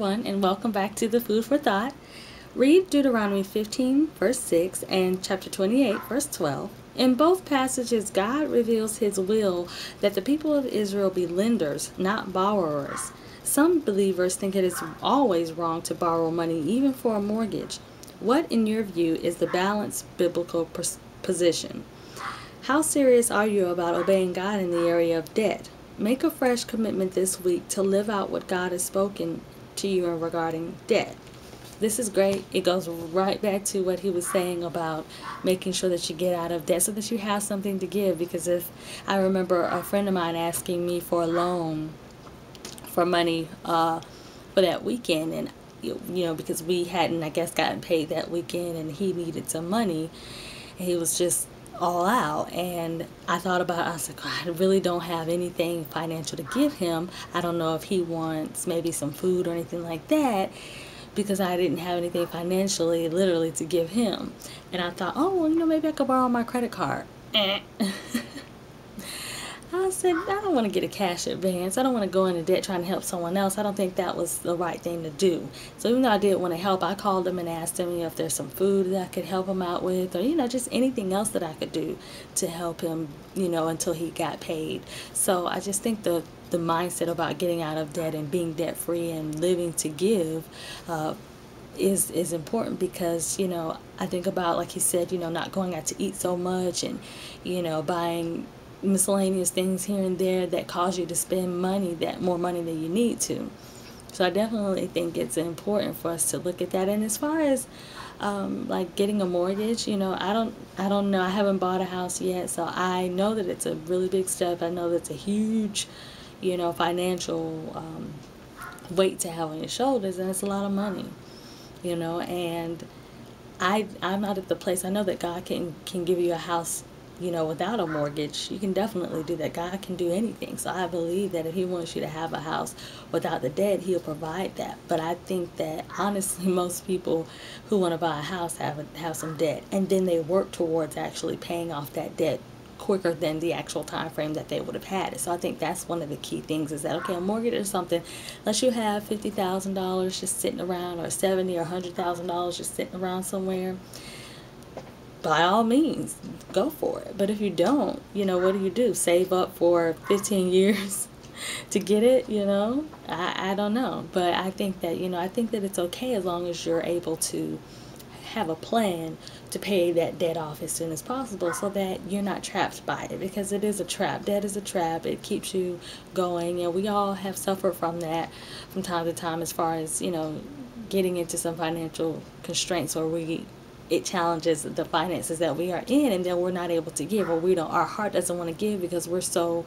everyone, and welcome back to the Food for Thought. Read Deuteronomy 15, verse 6, and chapter 28, verse 12. In both passages, God reveals His will that the people of Israel be lenders, not borrowers. Some believers think it is always wrong to borrow money, even for a mortgage. What, in your view, is the balanced biblical position? How serious are you about obeying God in the area of debt? Make a fresh commitment this week to live out what God has spoken to you regarding debt. This is great. It goes right back to what he was saying about making sure that you get out of debt so that you have something to give. Because if I remember a friend of mine asking me for a loan for money for that weekend, and because we hadn't, I guess, gotten paid that weekend, and he needed some money, and he was just all out. And I thought about it. I was like, God, I really don't have anything financial to give him. I don't know if he wants maybe some food or anything like that, because I didn't have anything financially, literally, to give him. And I thought, oh, well, maybe I could borrow my credit card. I said, I don't want to get a cash advance. I don't want to go into debt trying to help someone else. I don't think that was the right thing to do. So even though I did want to help, I called him and asked him if there's some food that I could help him out with, or, just anything else that I could do to help him, until he got paid. So I just think the mindset about getting out of debt and being debt free and living to give is important, because I think about, like he said, not going out to eat so much, and buying miscellaneous things here and there that cause you to spend more money than you need to. So I definitely think it's important for us to look at that. And as far as like getting a mortgage, I don't know. I haven't bought a house yet, so I know that it's a really big step. I know that's a huge financial weight to have on your shoulders, and it's a lot of money, and I'm not at the place. I know that God can give you a house without a mortgage. You can definitely do that. God can do anything. So I believe that if He wants you to have a house without the debt, He'll provide that. But I think that honestly, most people who want to buy a house have some debt, and then they work towards actually paying off that debt quicker than the actual time frame that they would have had it. So I think that's one of the key things, is that, okay, a mortgage or something, unless you have $50,000 just sitting around, or $70,000 or $100,000 just sitting around somewhere, by all means, go for it. But if you don't, what do? Save up for 15 years to get it? I don't know. But I think that, it's okay as long as you're able to have a plan to pay that debt off as soon as possible, so that you're not trapped by it, because it is a trap. Debt is a trap. It keeps you going, and we all have suffered from that from time to time, as far as, getting into some financial constraints, or it challenges the finances that we are in, and then we're not able to give, or our heart doesn't want to give because we're so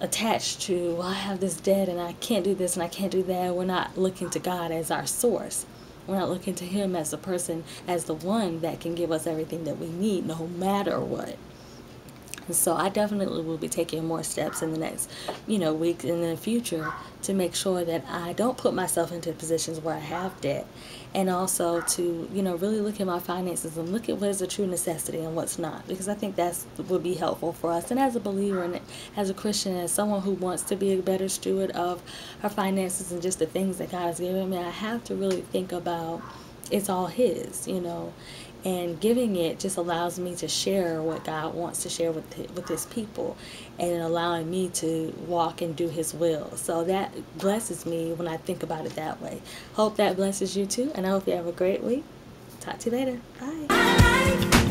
attached to, well, I have this debt and I can't do this and I can't do that. We're not looking to God as our source. We're not looking to Him as the person, as the one that can give us everything that we need, no matter what. And so I definitely will be taking more steps in the next, weeks and in the future, to make sure that I don't put myself into positions where I have debt, and also to, really look at my finances and look at what is a true necessity and what's not, because I think that's would be helpful for us. And as a believer, and as a Christian, as someone who wants to be a better steward of her finances and just the things that God has given me, I have to really think about it's all His, and giving it just allows me to share what God wants to share with His people, and allowing me to walk and do His will. So that blesses me when I think about it that way. Hope that blesses you too, and I hope you have a great week. Talk to you later. Bye.